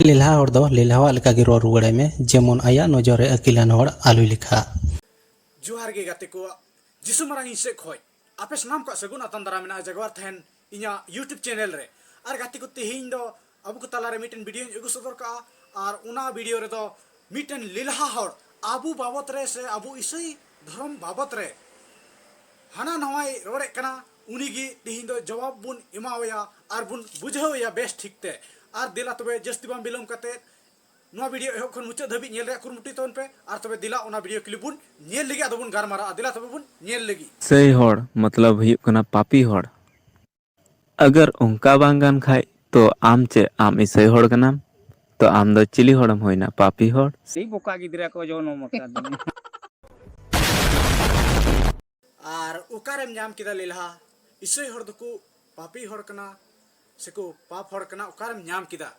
ᱞᱮᱞᱦᱟ ᱦᱚᱲ ᱫᱚ ᱞᱮᱞᱦᱟᱣᱟᱜ ᱞᱮᱠᱟᱜᱮ ᱨᱚᱲ ᱨᱩᱣᱟᱹᱲᱟᱭ ᱢᱮ, ᱡᱮᱢᱚन ᱟᱭᱟᱜ ᱱᱚᱡᱚᱨ ᱨᱮ ᱟᱹᱠᱤᱞᱟᱱ ᱦᱚᱲ ᱟᱞᱚᱭ ᱞᱮᱠᱷᱟ᱾ ᱡᱚᱦᱟᱨ ᱜᱮ ᱜᱟᱛᱮ ᱠᱚ, ᱡᱤᱥᱩ ᱢᱟᱨᱟᱝ ᱤᱧ ᱥᱮᱫ ᱠᱷᱚᱡ ᱟᱯᱮ ᱥᱟᱱᱟᱢ ᱠᱚᱣᱟᱜ ᱥᱟᱹᱜᱩᱱ ᱟᱛᱟᱝ ᱫᱟᱨᱟᱢ ᱢᱮᱱᱟᱜᱼᱟ ᱡᱟᱜᱣᱟᱨ ᱛᱟᱦᱮᱱ ᱤᱧᱟᱹᱜ ᱤᱭᱩᱴᱩᱵᱽ ᱪᱮᱱᱮᱞ ᱨᱮ᱾ ᱟᱨ ᱜᱟᱛᱮ ᱠᱚ, ᱛᱮᱦᱮᱧ ᱫᱚ ᱟᱵᱚ ᱠᱚ ᱛᱟᱞᱟᱨᱮ ᱢᱤᱫᱴᱮᱱ ᱵᱷᱤᱰᱤᱭᱳᱧ ᱟᱹᱜᱩ ᱥᱚᱫᱚᱨ ᱠᱟᱜᱼᱟ, ᱟᱨ ᱚᱱᱟ ᱵᱷᱤᱰᱤᱭᱳ ᱨᱮᱫᱚ ᱢᱤᱫᱴᱮᱱ ᱞᱮᱞᱦᱟ ᱦᱚᱲ ᱟᱵᱚ ᱵᱟᱵᱚᱫ ᱨᱮ ᱥᱮ ᱟᱵᱚ ᱤᱥᱟᱹᱭ ᱫᱷᱚᱨᱚᱢ ᱵᱟᱵᱚᱫ ᱨᱮ ᱦᱟᱱᱟ ᱱᱟᱣᱟᱭ ᱨᱚᱲᱮᱫ ᱠᱟᱱᱟ᱾ ᱩᱱᱤᱜᱮ ᱛᱮᱦᱮᱧ ᱫᱚ ᱡᱚᱵᱟᱵ ᱵᱚᱱ ᱮᱢᱟᱣᱟᱭᱟ ᱟᱨ ᱵᱚᱱ ᱵᱩᱡᱷᱟᱹᱣᱮᱭᱟ ᱵᱮᱥ ᱴᱷᱤᱠ ᱛᱮ᱾ ᱟᱨ ᱫᱮᱞᱟ ᱛᱚᱵᱮ ᱡᱟᱹᱥᱛᱤ ᱵᱟᱝ ᱵᱤᱞᱚᱢ ᱠᱟᱛᱮ ᱱᱚᱣᱟ ᱵᱷᱤᱰᱤᱭᱳ ᱮᱦᱚᱵ ᱠᱷᱚᱱ ᱢᱩᱪᱟᱹᱫ ᱫᱷᱟᱹᱵᱤᱡ ᱧᱮᱞ ᱨᱮᱭᱟᱜ ᱠᱩᱨᱩᱢᱩᱴᱩᱭ ᱛᱟᱵᱚᱱ ᱯᱮ, ᱟᱨ ᱛᱚᱵᱮ ᱫᱮᱞᱟ ᱚᱱᱟ ᱵᱷᱤᱰᱤᱭᱳ ᱠᱞᱤᱯ ᱵᱚᱱ ᱧᱮᱞ ᱞᱟᱹᱜᱤᱫ ᱟᱫᱚ ᱵᱚᱱ ᱜᱟᱞᱢᱟᱨᱟᱜᱼᱟ᱾ ᱫᱮᱞᱟ ᱛᱚᱵᱮ ᱵᱚᱱ ᱧᱮᱞ ᱞᱟᱹᱜᱤᱫ᱾ ᱥᱟᱹᱭ ᱦᱚᱲ ᱢᱚᱛᱞᱚᱵ ᱦᱩᱭᱩᱜ ᱠᱟᱱᱟ ᱯᱟᱯी ᱦᱚᱲ᱾ अगर उनका बांग गान खाए तो आम चे आम ईसाई होड़ कनाम, तो आम दो चिली होड़म होइना पापी होड़। ᱥᱮᱭ ᱵᱚᱠᱟ ᱜᱤᱫᱽᱨᱟᱹ ᱠᱚ ᱡᱚᱱᱚᱢ ᱟᱠᱟᱫᱤᱧ᱾ ᱟᱨ ᱚᱠᱟᱨᱮᱢ ᱧᱟᱢ ᱠᱮᱫᱟ ᱞᱮᱞᱦᱟ? ᱤᱥᱟᱹᱭ ᱦᱚᱲ ᱫᱚᱠᱚ ᱯᱟᱯी ᱦᱚᱲ ᱠᱟᱱᱟ ᱥᱮᱠᱚ ᱯᱟᱯ ᱦᱚᱲ ᱠᱟᱱᱟ? ᱚᱠᱟᱨᱮᱢ ᱧᱟᱢ ᱠᱮᱫᱟ?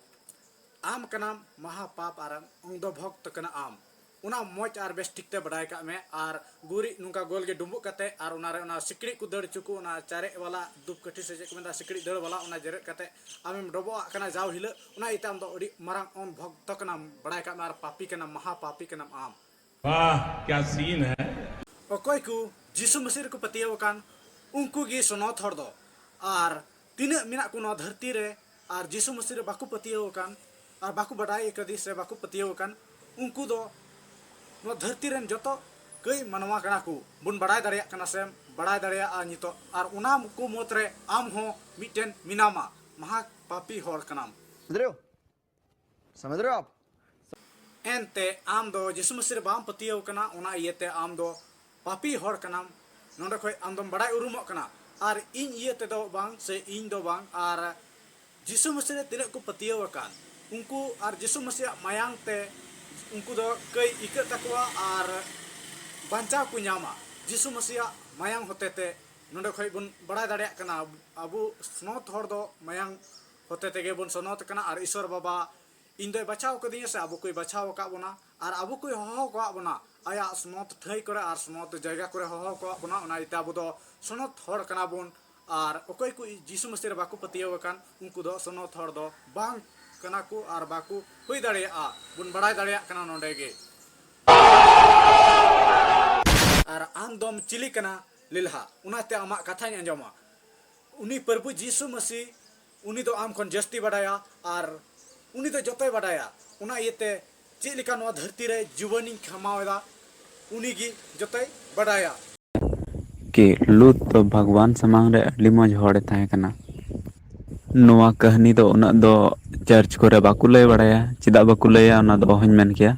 ᱟᱢ ᱠᱟᱱᱟᱢ ᱢᱟᱦᱟ ᱯᱟᱯ ᱟᱨ ᱚᱝᱫᱚ ᱵᱷᱚᱠᱛ ᱠᱟᱱᱟ ᱟᱢ᱾ ᱚᱱᱟ ᱢᱚᱡᱽ ᱟᱨ ᱵᱮᱥ ᱴᱷᱤᱠ ᱛᱮ ᱵᱟᱰᱟᱭ ᱠᱟᱜ ᱢᱮ᱾ ᱟᱨ ᱜᱩᱨᱤᱡ ᱱᱚᱝᱠᱟ ᱜᱳᱞ ᱜᱮ ᱰᱩᱸᱵᱩᱜ ᱠᱟᱛᱮ ᱟᱨ ᱚᱱᱟᱨᱮ ᱚᱱᱟ ᱥᱤᱠᱲᱤᱡ ᱠᱚ ᱫᱟᱹᱲ ᱦᱚᱪᱚ ᱠᱚ, ᱚᱱᱟ ᱪᱟᱨᱮᱡ ᱵᱟᱞᱟ ᱫᱩᱯ ᱠᱟᱹᱴᱷᱤ ᱥᱮ ᱪᱮᱫ ᱠᱚ ᱢᱮᱱᱫᱟ ᱥᱤᱠᱲᱤᱡ ᱫᱟᱹᱲ ᱵᱟᱞᱟ, ᱚᱱᱟ ᱡᱮᱨᱮᱫ ᱠᱟᱛᱮ ᱟᱢᱮᱢ ᱰᱚᱵᱚᱜᱟᱜ ᱠᱟᱱᱟ ᱡᱟᱣ ᱦᱤᱞᱳᱜ᱾ ᱚᱱᱟ ᱤᱭᱟᱹᱛᱮ ᱟᱢ ᱫᱚ ᱟᱹᱰᱤ ᱢᱟᱨᱟᱝ ᱚᱱ ᱵᱷᱚᱠᱛᱚ ᱠᱟᱱᱟᱢ, ᱵᱟᱲᱟᱭ ᱠᱟᱜ ᱢᱮ, ᱟᱨ ᱯᱟᱯी ᱠᱟᱱᱟᱢ, ᱢᱟᱦᱟ ᱯᱟᱯी ᱠᱟᱱᱟᱢ ᱟᱢ। वाह क्या सीन है। ᱚᱠᱚᱭ ᱠᱚ ᱡᱤᱥᱩ ᱢᱟᱹᱥᱤ ᱨᱮᱠᱚ ᱯᱟᱹᱛᱭᱟᱹᱣ ᱟᱠᱟᱱ ᱩᱱᱠᱩ ᱜᱮ ᱥᱚᱱᱚᱛ ᱦᱚᱲ ᱫᱚ। ᱟᱨ ᱛᱤᱱᱟᱹᱜ ᱢᱮᱱᱟᱜ ᱠᱚ ᱱᱚᱣᱟ ᱫᱷᱟᱹᱨᱛᱤ ᱨᱮ ᱟᱨ ᱡᱤᱥᱩ ᱢᱟᱹᱥᱤ ᱨᱮ ᱵᱟᱠᱚ ᱯᱟᱹᱛᱭᱟᱹᱣ ᱟᱠᱟᱱ ᱟᱨ ᱵᱟᱠᱚ ᱵᱟᱰᱟᱭ ᱟᱠᱟᱫᱮ ᱥᱮ ᱵᱟᱠᱚ ᱯᱟᱹᱛᱭᱟᱹᱣ ᱟᱠᱟᱱ, ᱩᱱᱠᱩ ᱫᱚ ᱱᱚᱣᱟ ᱫᱷᱟᱹᱨᱛᱤ ᱨᱮᱱ ᱡᱚᱛᱚ ᱠᱟᱹᱭ ᱢᱟᱱᱣᱟ ᱠᱟᱱᱟ ᱠᱚ ᱵᱚᱱ ᱵᱟᱲᱟᱭ ᱫᱟᱲᱮᱭᱟᱜ ᱠᱟᱱᱟ ᱥᱮ ᱵᱟᱲᱟᱭ ᱫᱟᱲᱮᱭᱟᱜᱼᱟ ᱱᱤᱛᱚᱜ। ᱟᱨ ᱚᱱᱟ ᱠᱚ ᱢᱩᱫᱽᱨᱮ ᱟᱢ ᱦᱚᱸ ᱢᱤᱫᱴᱮᱱ ᱢᱮᱱᱟᱢᱟ, ᱢᱟᱦᱟ ᱯᱟᱯी ᱦᱚᱲ ᱠᱟᱱᱟᱢ। समझ रहे हो आप? ᱮᱱᱛᱮ ᱟᱢ ᱫᱚ ᱡᱤᱥᱩ ᱢᱟᱹᱥᱤ ᱨᱮ ᱵᱟᱢ ᱯᱟᱹᱛᱭᱟᱹᱣ ᱠᱟᱱᱟ, ᱚᱱᱟ ᱤᱭᱟᱹᱛᱮ ᱟᱢ ᱫᱚ ᱯᱟᱯी ᱦᱚᱲ ᱠᱟᱱᱟᱢ। ᱱᱚᱰᱮ ᱠᱷᱚᱡ ᱟᱢ ᱫᱚᱢ ᱵᱟᱲᱟᱭ ᱩᱨᱩᱢᱚᱜ ᱠᱟᱱᱟ। ᱟᱨ ᱤᱧ ᱤᱭᱟᱹ ᱛᱮᱫᱚ ᱵᱟᱝ ᱥᱮ ᱤᱧ ᱫᱚ ᱵᱟᱝ, ᱟᱨ ᱡᱤᱥᱩ ᱢᱟᱹᱥᱤ ᱨᱮ ᱛᱤᱱᱟᱹᱜ ko ᱯᱟᱹᱛᱭᱟᱹᱣ ᱟᱠᱟᱱ ᱩᱱᱠᱩ ᱟᱨ ᱡᱤᱥᱩ ᱢᱟᱹᱥᱤᱭᱟᱜ ᱢᱟᱭᱟᱝ te उनको दो कई इकत तकवा और बांचाव को नामा। जिसु मसीहा मायांग होते ते नोंडे खय बुन बड़ा दाड़े कना अबु स्नोत हर दो मायांग होते तेगे बुन सनोत कना। और ईश्वर बाबा इन दो बचाव कदिया से अबु कोई बचाव का बना, और अबु कोई हहो का बना आया स्नोत ठई करे और स्नोत जगह करे हहो का बना। ओना इता अबु दो सनोत हर कना बुन। और अकोय को जिसु मसीह रे बाकु पतियाव कान उनको दो सनोत हर दो बांग कना को और बाकु हुई दाड़ेया बुन बड़ाय दाड़ेया कना नोंडे गे। और आम दोम चिली कना लिलहा उनाते आमा कथाኝ अंजमा। उनी प्रभु जीसु मसीह उनी दो आम खन जस्ती बड़ाया और उनी दो जतोय बड़ाया। उना इयते चेक लेका नवा धरती रे जीवनी खमावेदा उनी गी जतोय बड़ाया। कि लूत तो भगवान समांग रे अडी मौज होड़े ताहे कना। नोआ कहानी दो उना दो चर्च करे बाकु लय बड़ाया, चिदा बाकु लया उना दो ओहन मेन किया।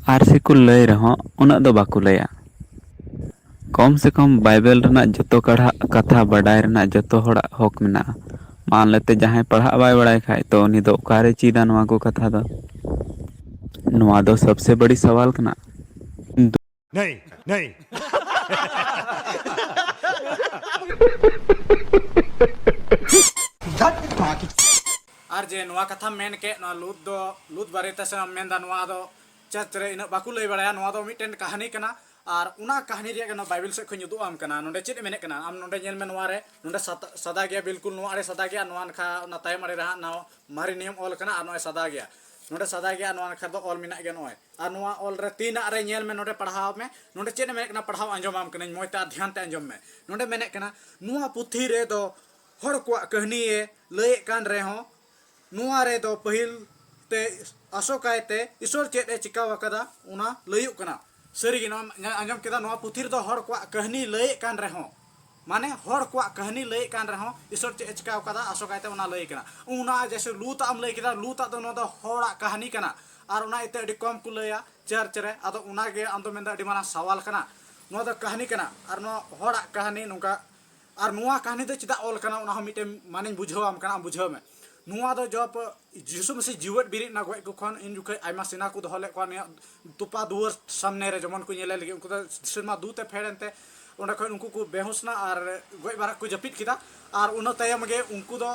आरसी को लय रहो उना दो बाकु लया। कम से कम बाइबल रना जतो कढ़ा कथा बडाय रना जतो होड़ा हक मेना। मान लेते जहां पढ़ा बाय बड़ाय खाय तो उनी दो ओकारे चीदा नोआ को कथा दो। नोआ दो सबसे बड़ी सवाल कना। नहीं नहीं और जे नवा कथा मेन के नवा लूत बारेते से मेनदा नवा दो चर्च रे इन बाकु लय बड़ाया। नवा दो मिटेन कहानी कना और उना कहानी रे गना बाइबल से खन युदु आम कना। नोंडे चेद मेने कना आम नोंडे नेल में नवा रे नोंडे सदा गया बिल्कुल नवा रे सदा गया। नवा खा ना तायम रे रहा ना मारी नियम ऑल कना और नवा सदा गया। नोंडे सदा गया नवा खा दो ऑल मिना गया नवा और नवा ऑल रे तीन रे नेल में नोंडे पढ़ाव में नोंडे चेद मेने कना पढ़ाव अंजम आम कना मोयता ध्यान ते अंजम में। नोंडे मेने कना नवा पुथी रे दो हड़ को कहानी ए लय कान रे हो नुआ रे दो पहिल ते अशोकायते ईश्वर चेद ए चिका वकदा उना लयुक कना। सरी गे आंजम केदा नवा पुथी रे दो हड़ को कहानी लय कान रे हो माने हड़ को कहानी लय कान रे हो ईश्वर चेद चिका वकदा अशोकायते उना लय कना। उना जैसे लूत आम लय केदा लूत दो नो दो हड़ा कहानी कना और उना इते अडी कम को लया चर्च रे। आदो उना गे आम दो मेंदा अडी माना सवाल कना। नो दो कहानी कना और नो हड़ा कहानी नुका और नुआ कहानी दो चिदा ऑल कना उना मिटे माने बुझाव आम कना बुझाव में। नुआ दो जब जिसु मसीह जीवत बिरित ना गय को खन इन जुखे आयमा सेना को दहले को ने तुपा दुवर सामने रे जमन को नेले लगे उनको सिरमा दूते फेड़नते ओंडे खन उनको को बेहुसना और गय बारा को जपित किदा। और उन तायम गे उनको दो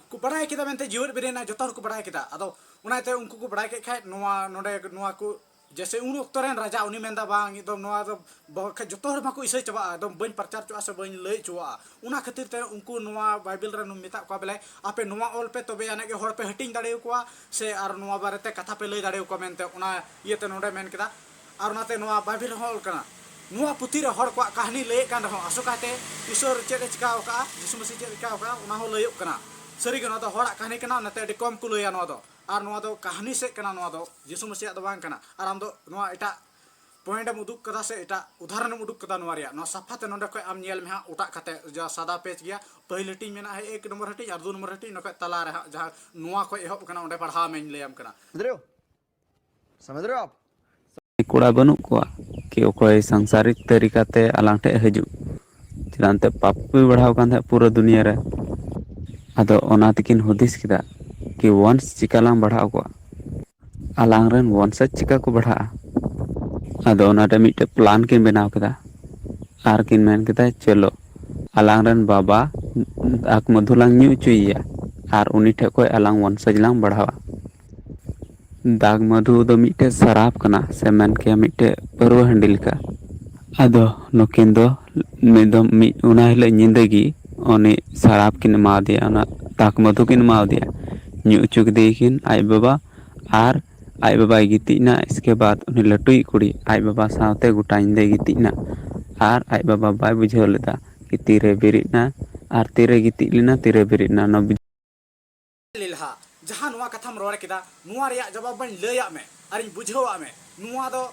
को बड़ाय किदा मेनते जीवत बिरित ना जतो को बड़ाय किदा। आदो उनाते उनको को बड़ाय के खाय नोआ नोडे नोआ को जैसे उन ऑक्तो रेन राजा उनी मेंदा बांग एकदम नोआ दो जतो हर बाको इसै चबा एकदम बन प्रचार चुआ से बन लई चुआ उना खातिर ते उनको नोआ बाइबल रे मेता को बेले आपे नोआ ऑल पे तबे आने के हर पे हटिंग दाड़े को से आर नोआ बारेते कथा पे लई दाड़े को मेनते उना इयते नोडे मेन केदा आर उनाते नोआ बाइबल हॉल कना नोआ पुती रे हर को कहानी लई कान रहो आसोकाते ईश्वर चेद चिकाव का यीशु मसीह चेद चिकाव का उना हो लईक कना सरी के नोआ दो हड़ा कहानी कना नते अडी कम को लईया नोआ दो और नोआ दो कहानी से कना नोआ दो यीशु मसीह दो बांग कना और आम दो नोआ एटा पॉइंट एम उदुक कदा से एटा उदाहरण एम उदुक कदा नोआ रिया नोआ सफाते नोंडे खय आम नेल में हा उटा खाते जा सादा पेज गया पहले हटिंग मेना है 1 नंबर हटिंग और 2 नंबर हटिंग नोका तला रे जहां नोआ खय एहब कना ओंडे पढ़ा में लैम कना समझ रहे हो आप कोड़ा बनू को कि ओकय सांसारिक तरीका ते आलांग ठे हजू चिरानते पाप को बढ़ाव कान था पूरा दुनिया रे आदो ओना तकिन हुदिस किदा कि वंश चिकालांग बढ़ाव को आलांग रेन वंश चिका को बढ़ा आदो ओना रे मिटे प्लान किन बनाव किदा आर किन मेन किदा चलो आलांग रेन बाबा आक मधुलांग न्यू चुइया आर उनी ठे कोय आलांग वंश जलांग बढ़ावा दाग मधु दो मिटे शराब कना से मेन के मिटे परवा हंडिल का आदो नोकिन दो मिदम मि उना हिले निंदगी ओने शराब किन मा दिया ओना दाग मधु किन मा दिया न्यू चुक देकिन आई बाबा आर आई बाबा गितिना इसके बाद उनी लटुई कुड़ी आई बाबा सावते गुटा इंदे गितिना आर आई बाबा बाय बुझाव लेदा कि तीरे बिरिना आर तीरे गिति लिना तीरे बिरिना न लिलहा जहां नुआ कथाम रोड़ केदा नुआ रिया जवाब बन लैया में अरिन बुझावा में नुआ दो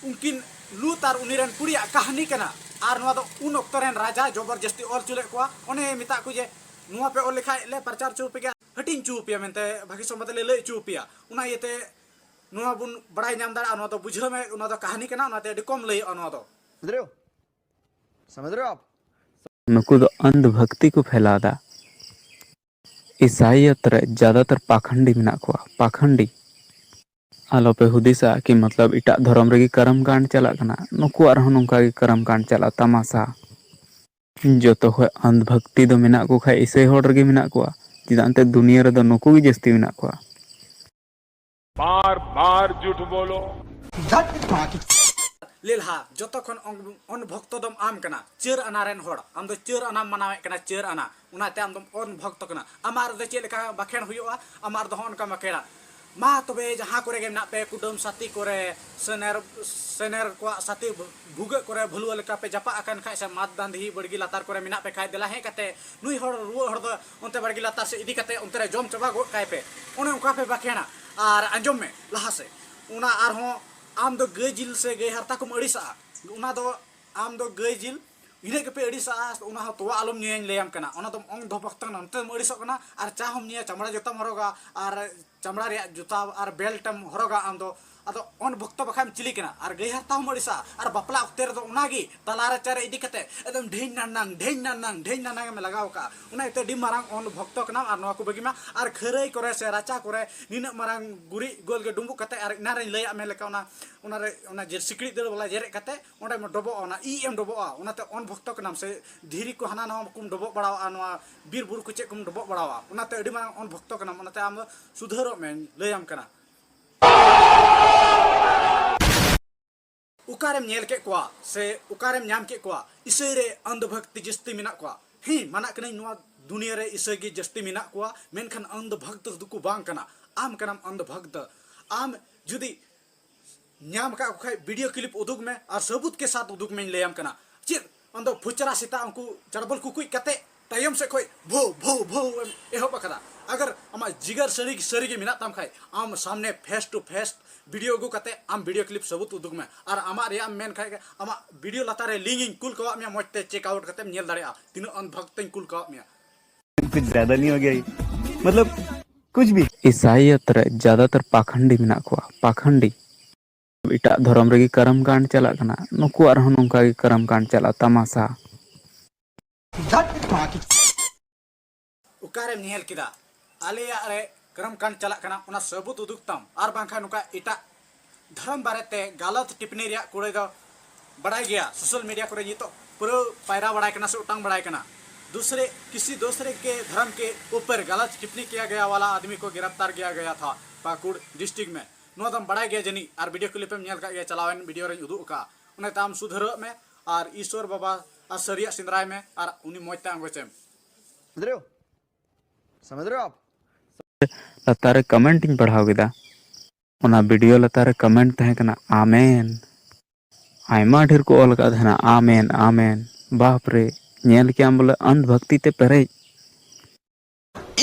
उनकिन लूत आर उनिरन कुड़िया कहानी कना आर नुआ दो उन ऑक्तो रेन राजा जबरदस्ती और चुले को ओने मिता को जे नुआ पे ओल लिखाय ले प्रचार चुपिया हटिंग चुपिया मेनते भागी संबत ले लई चुपिया उना येते नुआ बुन बड़ाई नाम दाड़ा नुआ दो बुझाव में उना दो कहानी कना उनाते अडी कम लई नुआ दो समझ रहे हो आप नुकु दो अंधभक्ति को फैलादा ईसाइयत रे ज्यादातर पाखंडी मिना को पाखंडी आलो पे हुदिसा कि मतलब इटा धर्म रे कर्म कांड चला कना नुकु आर नोंका के कर्म कांड चला तमाशा जो तो है अंधभक्ति दो मिना को खाय ईसाई होड़ रे मिना को चिदांते दुनिया रे दो नुकु गी जस्ती मिना को बार बार झूठ बोलो लेलहा जतो खन अन भक्त दम आम कना चेर अनारेन होड़ आम दो चेर अना मनावे कना चेर अना उनाते आम दम अन भक्त कना अमार दो चेल का बखेन हुयुआ अमार दो अनका मकेड़ा मा तबे जहां करे गे ना पे कुडम साथी करे सेनेर को साथी भुगे करे भलुआ लेका पे जपा अकन खाय से मात दांधी बड़गी लातार करे मिना पे खाय देला हे कते नुई होड़ रुआ होड़ दो ओनते बड़गी लातार से इदी कते ओनते रे जम चबा गो काय पे ओने उका पे बखेना आर अंजम में लहा से उना आर हो आम दो गई जिल से गई हरता को अड़ीसा उना दो आम दो गई जिल इने के पे अड़ीसा उना हो तोवा आलम नियन लेम कना उना दो अंग दो भक्तन नंते अड़ीसो कना आर चा हम निया चमड़ा जूता हरोगा आर चमड़ा रे जूता आर बेल्टम हरोगा आम दो अदो अन भक्त बखाम चिली कना आर गई हरता हम अड़ीसा आर बापला उक्ते रे दो उनागी तलारे चारे इदी कते एकदम ढेन नांग में लगाव का उना इते डी मारांग अन भक्त कना आर नवा को बगिमा आर खरई करे से राचा करे निना मारांग गुरी गोल के डुंबु कते आर इना रे लैया में लेका उना जे सिकड़ी दर वाला जेरे कते ओंडे में डबो ओना ई एम डबो उनाते अन भक्त कनाम से धीरी को हाना नवा कुम डबो बड़ावा नवा बीर बुरु को चे कुम डबो बड़ावा उनाते अडी मारांग अन भक्त कनाम उनाते आम सुधरो में लैयाम कना उकारेम नेल के कोआ से उकारेम नाम के कोआ इसै रे अंधभक्ति जस्ती मिना कोआ ही माना कनै नुआ दुनिया रे इसै गे जस्ती मिना कोआ मेनखान अंधभक्त दुकु बांग कना आम कनाम अंधभक्त आम जुदी नाम का खाय वीडियो क्लिप उदुग में और सबूत के साथ उदुग में लेम कना चिर अंदो फुचरा सीता उनको चड़बल कुकुई कते तायम से कोई भो भो भो एहो बकदा अगर आमा जिगर सरी के मिना ताम खाय आम सामने फेस टू फेस वीडियो गु कते आम वीडियो क्लिप सबूत उदुग में और आमा रे आम मेन खाय आमा वीडियो लातारे लिंकिंग कुल को आम मोते चेक आउट कते नेल दाड़िया तीनो अनभक्त कुल को आम कुछ ज्यादा नहीं हो गया मतलब कुछ भी ईसाइयत रे ज्यादातर पाखंडी मिना को पाखंडी इटा धर्म रे कर्म कांड चला कना नुकु आर नोंका के कर्म कांड चला तमाशा उकारे नेल किदा आलिया रे कर्म कांड चला कना उना सबूत उदुगताम आर बांखा नुका इटा धर्म बारेते गलत टिप्पणी रिया कुड़े दो बड़ाई गया सोशल मीडिया करे जी तो पूरा पायरा बड़ाई कना से उटांग बड़ाई कना किसी दूसरे के धर्म के ऊपर गलत टिप्पणी किया गया वाला आदमी को गिरफ्तार किया गया था पाकुड़ डिस्ट्रिक्ट में ᱱᱚᱣᱟ ᱫᱚᱢ ᱵᱟᱲᱟᱭ ᱜᱮᱭᱟ ᱡᱟᱹᱱᱤᱡ ᱟᱨ ᱵᱷᱤᱰᱤᱭᱳ ᱠᱞᱤᱯᱮᱢ ᱧᱮᱞ ᱠᱟᱜ ᱜᱮᱭᱟ ᱪᱟᱞᱟᱣᱮᱱ ᱵᱷᱤᱰᱤᱭᱳ ᱨᱮᱧ ᱩᱫᱩᱜ ᱟᱠᱟᱜᱼᱟ ᱚᱱᱟᱛᱮ ᱟᱢ ᱥᱩᱫᱷᱟᱹᱨᱚᱜ ᱢᱮ ᱟᱨ ᱤᱥᱥᱚᱨ ᱵᱟᱵᱟ ᱟᱨ ᱥᱟᱹᱨᱤᱭᱟᱜ ᱥᱮᱸᱫᱽᱨᱟᱭ ᱢᱮ ᱟᱨ ᱩᱱᱤ ᱢᱚᱡᱽ ᱛᱮ ᱟᱸᱜᱚᱪᱮᱢ समझ रहे हो समझ रहे हो आप ᱞᱟᱛᱟᱨ ᱨᱮ ᱠᱚᱢᱮᱱᱴ ᱤᱧ ᱯᱟᱲᱦᱟᱣ ᱠᱮᱫᱟ ᱚᱱᱟ ᱵᱷᱤᱰᱤᱭᱳ ᱞᱟᱛᱟᱨ ᱨᱮ ᱠᱚᱢᱮᱱᱴ ᱛᱟᱦᱮᱸ ᱠᱟᱱᱟ ᱟᱢᱮᱱ ᱟᱭᱢᱟ ᱰᱷᱮᱨ ᱠᱚ ᱚᱞ ᱟᱠᱟᱫ ᱛᱟᱦᱮᱱᱟ ᱟᱢᱮᱱ ᱟᱢᱮन ᱵᱟᱯᱨᱮ ᱧᱮᱞ ᱠᱮᱟᱢ ᱵᱚᱞᱮ अंध भक्ति te Perez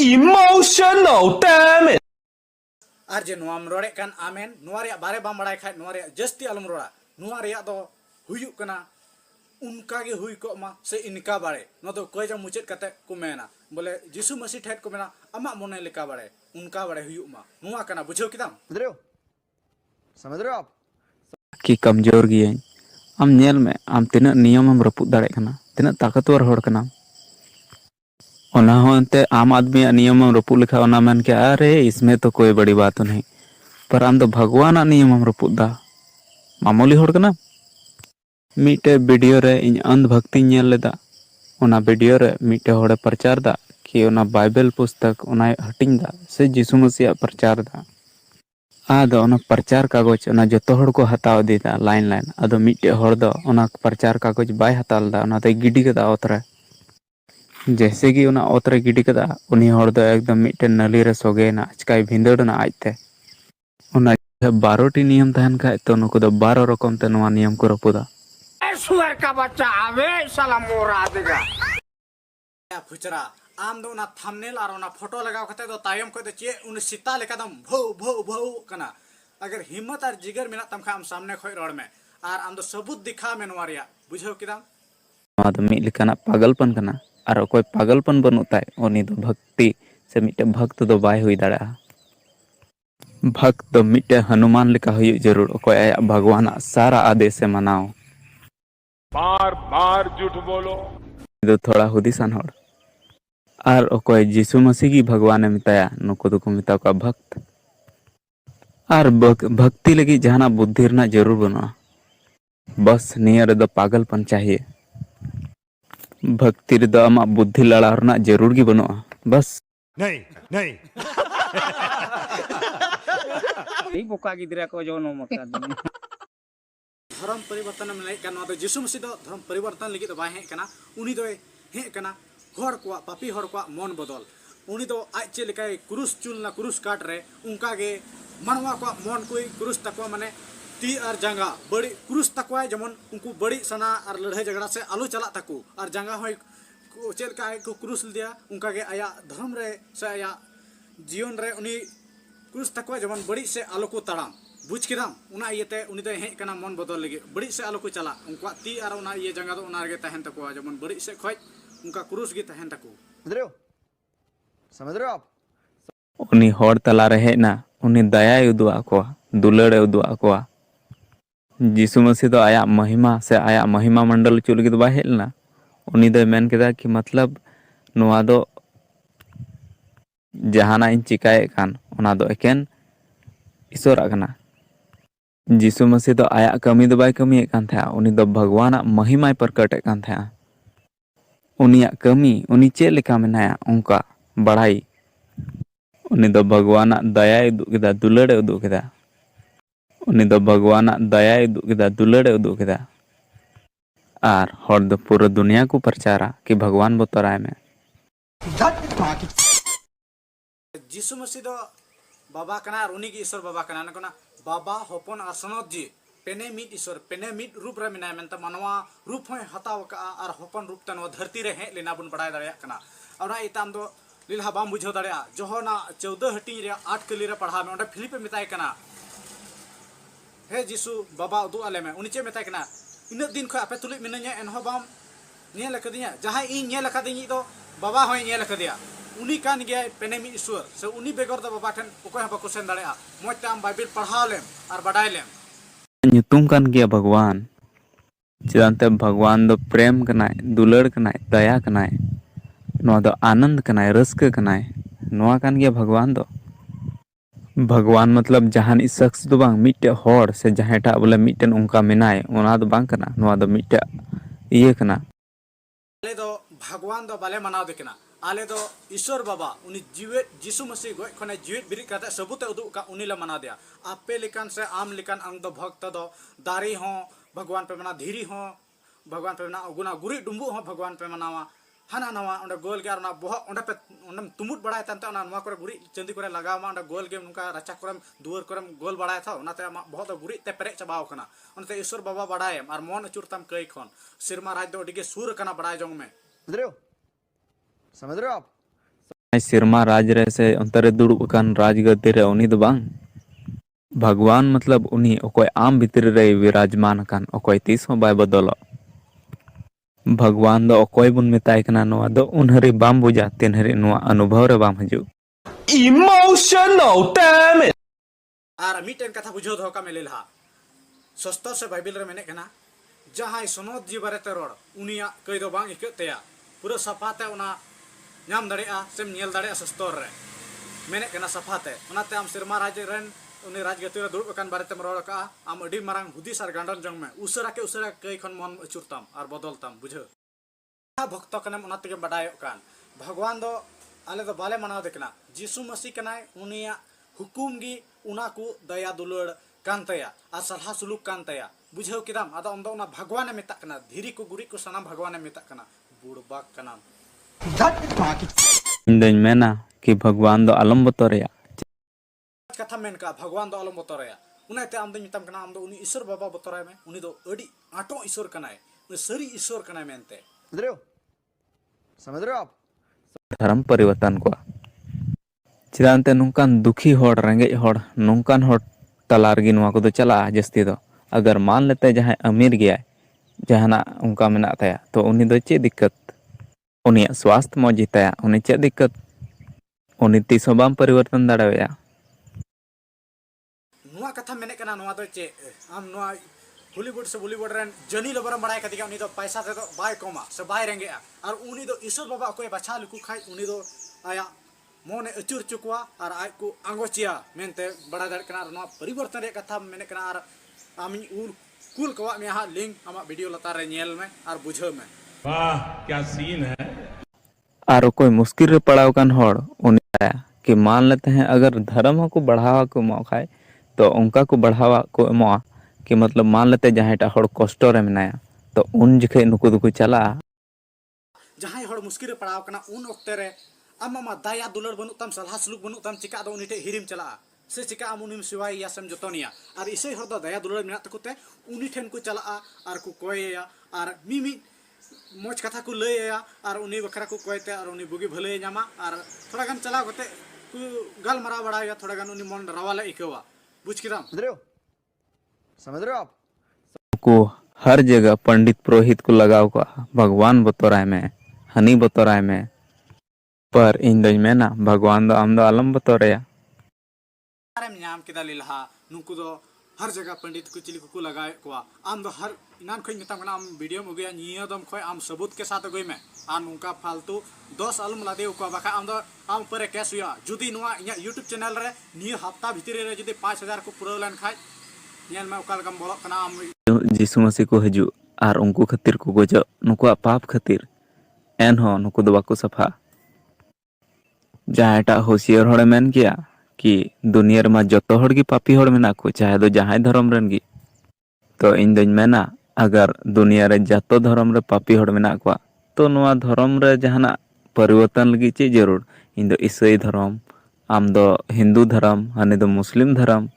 Emotional, damn it! ᱟᱨ ᱡᱮ ᱱᱚᱣᱟᱢ ᱨᱚᱲᱮᱫ ᱠᱟᱱ ᱟᱢᱮᱱ ᱱᱚᱣᱟ ᱨᱮᱭᱟᱜ ᱵᱟᱨᱮ ᱵᱟᱢ ᱵᱟᱲᱟᱭ ᱠᱷᱟᱡ ᱱᱚᱣᱟ ᱨᱮᱭᱟᱜ ᱡᱟᱹᱥᱛᱤ ᱟᱞᱚᱢ ᱨᱚᱲᱟ ᱱᱚᱣᱟ ᱨᱮᱭᱟᱜ ᱫᱚ ᱦᱩᱭᱩᱜ ᱠᱟᱱᱟ उनका गे हुई को मा से इनका बारे न तो कोई जब मुचेत कते को मेना बोले यीशु मसीह ठेठ को मेना अमा मोने लेका बारे उनका बारे हुई मा नुआ कना बुझो किदाम समझ रहे हो आप कि कमजोर गियाኝ आम नेल में आम तिना नियम हम रपुद दाड़े कना तिना ताकतवर होड़ कना ओना होते आम आदमी नियम हम रपुद लिखा ओना मन के अरे इसमें तो कोई बड़ी बात नहीं पर आम तो भगवान नियम हम रपुद दा मामूली होड़ कना मीटे वीडियो रे इन अंध भक्ति नेल लेदा ओना वीडियो रे मीटे होड़े प्रचार दा कि ओना बाइबल पुस्तक ओना हटिंग दा से यीशु मसीह प्रचार दा आदो ओना प्रचार कागज ओना जतो हड़ को हताव दीदा लाइन लाइन आदो मीटे हड़ दो ओना प्रचार कागज बाय हताल दा ओना ते गिडी कदा ओतरे जैसे कि ओना ओतरे गिडी कदा उनी हड़ दो एकदम मीटे नली रे सोगेना अचकाय भिंदड़ना आजते ओना 12टी नियम तहन खाय तो नुको दो 12 रकम ते नोआ नियम को रपुदा सुअर का बच्चा आवे साला मोरा देगा या फुचरा आम दो ना थंबनेल और ना फोटो लगाव कते दो तायम को चे उन सीता लेका दम भौ भौ भौ कना अगर हिम्मत और जिगर मेना तम खा आम सामने खोय रोड में और आम दो सबूत दिखा में नवारिया बुझो किदाम नोआ दो मिट लेकाना पागलपन कना और कोई पागलपन बनु ताय उनी दो भक्ति से मिटे भक्त दो बाय हुई दाड़ा भक्त दो मिटे हनुमान लेका हुई जरूर कोई आया भगवान सारा आदेश से मनाओ बार बार झूठ बोलो दो थोड़ा हुदिसान होड़ और ओकोय यीशु मसीह की भगवान मिताया नुको दुको मिता का भक्त और भक्ति लगी जहाना बुद्धि रना जरूर बनुआ बस नियर रे पागलपन चाहिए भक्ति रे आमा बुद्धि लड़ा रना जरूर की बनुआ बस नहीं नहीं ई बोका गिदरा को जो नो मका धर्म परिवर्तन में लई कना तो यीशु मसीह दो धर्म परिवर्तन लगी तो बाय हे कना उनी दो हे कना हर को पापी हर को मन बदल उनी दो आज चे लेकाय क्रूस चुलना क्रूस काट रे उनका गे मनवा को मन कोई क्रूस तक माने ती और जंगा बड़ी क्रूस तक जमन उनको बड़ी सना और लड़ाई झगड़ा से आलू चला तकू और जंगा होय चे लेकाय को क्रूस दिया उनका गे आया धर्म रे से आया जीवन रे उनी क्रूस तक जमन बड़ी से आलू को तड़ाम बुझ किदाम उना इयते उनी दो हे कना मन बदल लगे बड़ी से आलू को चला उनका ती और उना ये जंगा दो उना गे तहन तक जमन बड़ी से खोय उनका क्रूस गे तहन तक समझ रहे हो आप उनी होड़ तला रहे ना उनी दया उदुआ को दुलड़ उदुआ को यीशु मसीह दो आया महिमा से आया महिमा मंडल चुल के बा हेलना उनी दो मेन केदा कि मतलब नुआ दो जहाना इन चिकाए कान उना दो एकेन ईश्वर आगना यीशु मसीह दो आया कमी दो बाय कमी कान था उनी दो भगवान महिमा प्रकट कान था उनिया कमी उनी चे लेका मेनाया उनका बढ़ाई उनी दो भगवान दया उदुग केदा दुलड़ उदुग केदा उनी दो भगवान दया उदुग केदा दुलड़ उदुग केदा आर हर दो पूरा दुनिया को प्रचारा कि भगवान बतराय में यीशु मसीह दो बाबा कना और उनी की ईश्वर बाबा कना नकना बाबा होपन और सनद जी पेने मिट ईश्वर पेने मिट रूप रे मिनाय मेनता मनवा रूप होय हताव का और होपन रूप तन धरती रे हे लेना बुन बड़ाय दाड़या कना और इताम दो लीला बाम बुझो दाड़या जोहना 14 हटी रे 8 कली रे पढ़ा में ओंडे फिलिप मिताय कना हे यीशु बाबा उदु आले में उनी चे मिताय कना इन दिन खो आपे तुलिक मिनanya एनहो बाम ने लकदिया जहां इन ने लकदिनी दो बाबा होय ने लकदिया उनी कान गया पेने मिट ईश्वर से उनी बेगर दो बाबा ठन ओको ह बाको सेन दाड़या मोते आम बाइबल पढ़ाव लेम और बडाय लेम nyutum kan gया भगवान चिदांते भगवान दो प्रेम कनाय दुलड़ कनाय दया कनाय नोआ दो आनंद कनाय रस्क कनाय नोआ कान गया भगवान दो भगवान मतलब जहान इस शख्स दो बांग मिटे होड़ से जहां बोले मिटन उनका मेनाय ओना दो बांग कना नोआ दो मिटे ये कना ले दो भगवान दो बाले मनाव देखना आले दो ईश्वर बाबा उनी जीवित जीसु मसीह गoj खने जीवित बिरित कते सबूते उदुग का उनी ले मना दिया आपे लेकान से आम लेकान अंग दो भक्त दो दारी हो भगवान पे मना धीरी हो भगवान पे मना गुना गुरी डुम्बु हो भगवान पे मनावा हाना नवा ओंडे गोल के आरना बोह ओंडे पे ओंडम तुमुट बड़ाय तंते ओना नवा करे गुरी चंदी करे लगाव मा ओंडे गोल के नुका रचा करम दुवर करम गोल बड़ाय था ओनाते आमा बहुत गुरी ते पेरे चबाव कना ओनते ईश्वर बाबा बड़ाय आर मन अचुर तम कई खन सिरमा राज दो डिगे सुर कना बड़ाय जंग में समझ रहे हो आप? सिरमा राज रे से अंतरे दुड़ुब कान राजगद्दी रे उनी दो बांग भगवान मतलब उनी ओकोय आम भितर रे विराजमान कान ओकोय तीस हो बाय बदल भगवान दो ओकोय बुन मेताय कना नोआ दो उनहरी बाम बुझा तिनहरी नोआ अनुभव रे बाम हजू Emotional, damn it! आर मीटेन कथा बुझो धोका में लेलहा सस्तर से बाइबल रे मेने कना जहां सनद जी बारे ते रोड उनिया कई दो बांग इकतेया पूरा सफाते उना नाम दड़ेया सेम नेल दड़ेया सस्तर रे मेने कना सफाते उनाते आम सिरमा राज रेन उनी राजगति रे दुड़ब कान बारे ते रोड का आम अडी मारंग हुदिस आर गांडन जंग में उसरा कई खन मन अचुरताम आर बदलताम बुझो भक्त कने उनाते के बडायो कान भगवान दो आले दो बाले मनाव देखना जीसु मसीह कनाय उनिया हुकुम गी उना को दया दुलड़ कांतया आ सलाह सुलूक कांतया बुझाव किदाम आदा उन दो उना भगवान मेता कना धीरी को गुरी को सनाम भगवान मेता कना बुड़बाक कना इंदन मेना कि भगवान दो आलम बतोरया कथा मेन का भगवान दो आलम बतोरया उनाते आम दो मिताम कना आम दो उनी ईश्वर बाबा बतोराय में उनी दो अडी आटो ईश्वर कनाय उनी सरी ईश्वर कनाय मेनते समझ रहे हो आप? धर्म परिवर्तन को चिदानते नुकान दुखी होड़ रेंगे होड़ नुकान होड़ तलार गी नुआ को दो चला जस्ती दो अगर मान लेते जहां अमीर गया जहाना उनका मेना ताया तो उनी दो चे दिक्कत उनी स्वास्थ्य मौज हिताया उनी चे दिक्कत उनी तीसो बाम परिवर्तन दाड़ावेया नुआ कथा मेने कना नुआ दो चे आम नुआ हॉलीवुड से बॉलीवुड रेन जनी लबरम बड़ाय कतिगा उनी दो पैसा ते दो बाय कमा से बाय रेंगेआ और उनी दो ईश्वर बाबा कोई बचा लुकु खाय उनी दो आया मोने अचुर चुकवा और आय को आंगोचिया मेनते बड़ा दड़ कना नुआ परिवर्तन रे कथा मेने कना और आमी उल कुल कवा में हा लिंक आमा वीडियो लतार रे नेल में और बुझाव में वाह क्या सीन है। और कोई मुश्किल रे पड़ाव कान होड़ उनी आया कि मान लेते हैं अगर धर्म को बढ़ावा को मौका तो उनका को बढ़ावा को एमोआ कि मतलब मान लेते जहां टा होड़ कष्ट रे मेनाया तो उन जखे नुकु दुकु चला जहां हड़ मुश्किल रे पड़ाव कना उन वक्त रे आमा दया दुलड़ बनु तम सलाह सुलूक बनु तम चिका दो उनी टे हिरिम चला से चिका आम उनी सिवाय या सम जतोनिया और इसे हड़ दो दया दुलड़ मेना तकुते उनी ठेन को चला और को कोयया और मिमी मोज कथा को लयया और उनी बखरा को कोयते और उनी बुगी भले न्यामा और थोड़ा गान चला गते को गालमारा बड़ाया थोड़ा गान उनी मन रवाले इकवा बुझ किराम समझ रहे हो आप? को हर जगह पंडित पुरोहित को लगाव को भगवान बतोराय में हनी बतोराय में पर इन दई में ना भगवान दो आम दो आलम बतोरया अरे न्याम किदा लिलहा नुकु दो हर जगह पंडित को चिली को लगाए को आम दो हर इनान खोई मिताम कना आम वीडियो में गया निया दम खोई आम सबूत के साथ गई में आ नुका फालतू 10 आलम लादे को बाका आम दो आम पर केस हुआ जुदी नुआ इया YouTube चैनल रे निया हफ्ता भीतर रे जुदी 5000 को पूरा लेन खाय नेल में ओकाल कम बोलो कना आम जीसु मसीह को हजू और उनको खातिर को गोजो नुकुआ पाप खातिर एन हो नुकु दो बाको सफा जहां टा होशियार होड़े मेन किया कि दुनिया रे मा जतो होड़ की पापी होड़ मेना को चाहे दो जहां धर्म रेन गी तो इन दिन मेना अगर दुनिया रे जतो धर्म रे पापी होड़ मेना को तो नुआ धर्म रे जहाना परिवर्तन लगी चे जरूर इन दो ईसाई धर्म आम दो हिंदू धर्म हने दो मुस्लिम धर्म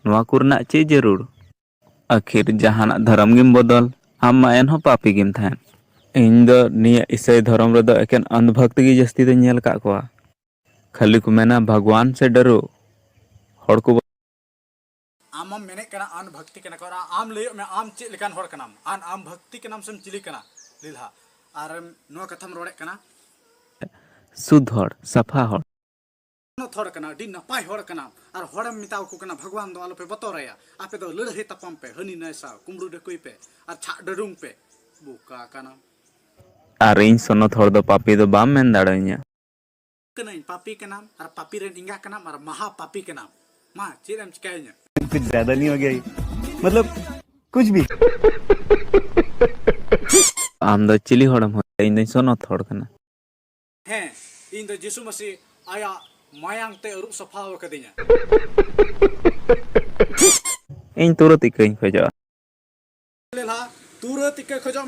नुआ कुरना चे जरूर आखिर जहाना धर्म गिम बदल आम मा एन हो पापी गिम थान इन दो निया ईसाई धर्म रे दो एकेन अंधभक्त गी जस्ती दो नेल का को खाली को मेना भगवान से डरो होड़ को आम मेने कना आन भक्ति कना करा आम ले में आम चे लेकान होड़ कनाम आन आम भक्ति के नाम से चिली कना लिलहा और नो कथम रोड़े कना शुद्ध होड़ सफा होड़ नो थोड़ कना डी नपाय होड़ कना और होड़म मिताव को कना भगवान दो आलो पे बतोरया आपे दो लड़हे तपम पे हनी नैसा कुमरू डकोई पे और छा डडुंग पे बुका कना और इन सोनो थोड़ दो पापी दो बाम मेन दाड़ोइया कना पापी के नाम और पापी रे इंगा के नाम और महा पापी के नाम मां चेदम चिकाय냐 कुछ ज्यादा नहीं हो गया ये? मतलब कुछ भी आम दो चिली होड़म हो इन दो सोनत होड़ कना ᱦᱮᱸ ᱤᱧ ᱫᱚ ᱡᱤᱥᱩ ᱢᱟᱥᱤ ᱟᱭᱟᱜ ᱢᱟᱭᱟᱝ ᱛᱮ ᱟᱹᱨᱩᱵ ᱥᱟᱯᱷᱟ ᱟᱠᱟᱫᱤᱧᱟ इन तुरंत इकई खोजा ᱞᱮᱞᱦᱟ ᱛᱩᱨᱟᱹᱛ ᱤᱠᱟᱹ ᱠᱷᱚᱡᱚᱜ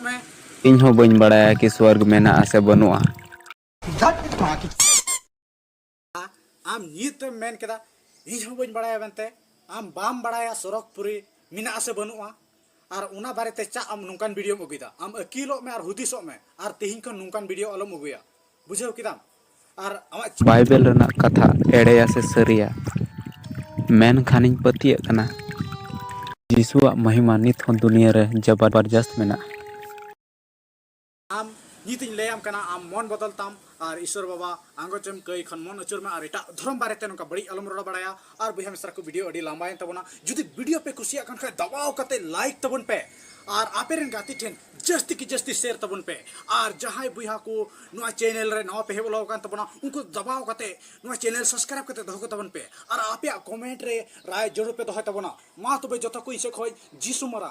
ᱢᱮ इन हो बन बड़ाया कि स्वर्ग में ना आसे बनुआ आम नीतेम मेन केदा ᱤᱧ ᱦᱚᱸ ᱵᱟᱹᱧ ᱵᱟᱲᱟᱭᱟ ᱢᱮᱱᱛᱮ ᱟᱢ ᱵᱟᱢ ᱵᱟᱲᱟᱭᱟ ᱥᱚᱨᱚᱜ ᱯᱩᱨᱤ ᱢᱮᱱᱟᱜ ᱟᱥᱮ ᱵᱟᱹᱱᱩᱜᱼᱟ ᱟᱨ ᱚᱱᱟ ᱵᱟᱨᱮᱛᱮ ᱪᱟ ᱟᱢ ᱱᱚᱝᱠᱟᱱ ᱵᱷᱤᱰᱤᱭᱳᱢ ᱟᱹᱜᱩᱭᱫᱟ ᱟᱢ ᱟᱹᱠᱤᱞᱚᱜ ᱢᱮ ᱟᱨ ᱦᱩᱫᱤᱥᱚᱜ ᱢᱮ ᱟᱨ ᱛᱮᱦᱮᱧ ᱠᱷᱚᱱ ᱱᱚᱝᱠᱟन ᱵᱷᱤᱰᱤᱭᱳ ᱟᱞᱚᱢ ᱟᱹᱜᱩᱭᱟ ᱵᱩᱡᱷᱟᱹᱣ ᱠᱮᱫᱟᱢ ᱟᱨ ᱟᱢᱟᱜ बाइबल रना कथा एड़ेया से सरिया मेन खानिन पतिये कना यीशुआ महिमा नित हों दुनिया रे जबरदस्त मेना आम नीतिन लेयाम कना आम मन बदल ताम और ईश्वर बाबा आंगोचम कई खन मन अचुर में और एटा धर्म बारेते नोका बड़ी अलम रोड़ा बड़ाया और बुया मिश्रा को वीडियो अड़ी लंबायन तबना जुदी वीडियो पे कुसिया कन खाय दबाव कते लाइक तबन पे और आपेरन गाती ठेन जस्ती की जस्ती शेयर तबन पे और जहां बुया को नुआ चैनल रे नवा पे हेबलो कान तबना उनको दबाव कते नुआ चैनल सब्सक्राइब कते दहो तबन पे और आपे कमेंट रे राय जरूर पे दहो तबना मा तबे जतो को इसे खोय जीसु मरा